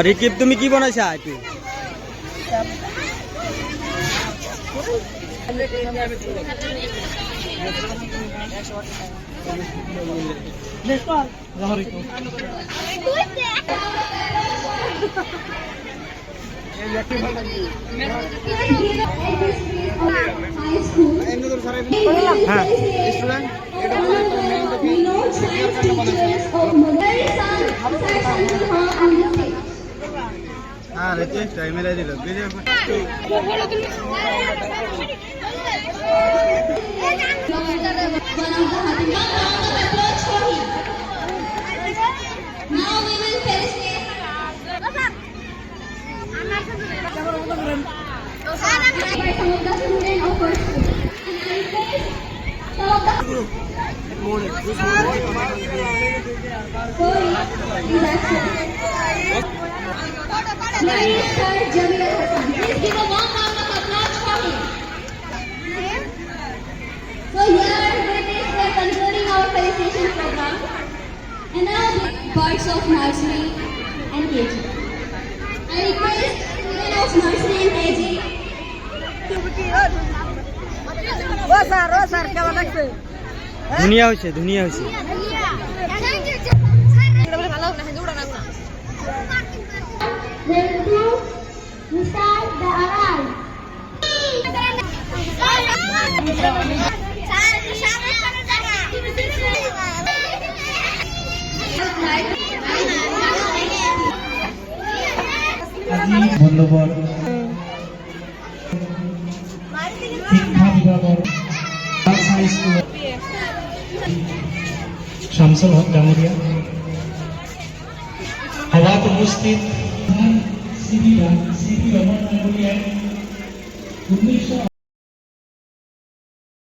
রিকিব তুমি কি বনাইছা এটি হ্যাঁ স্টুডেন্ট अरे चेष्टा आहे मला दिलं Please give a warm round of applause for him. So here with this we are concluding our felicitation program. And now the parts of nursery and KG. I request students of nursery and KG. দুনিয়া হয়েছে দুনিয়া হয়েছে We start the aral. ধন্যবাদ শিক্ষা বিভাগের high school Shamsul হক ডাঙ্গুরিয়া হওয়াত উপস্থিত CB Raman ডাঙ্গুরিয়া 19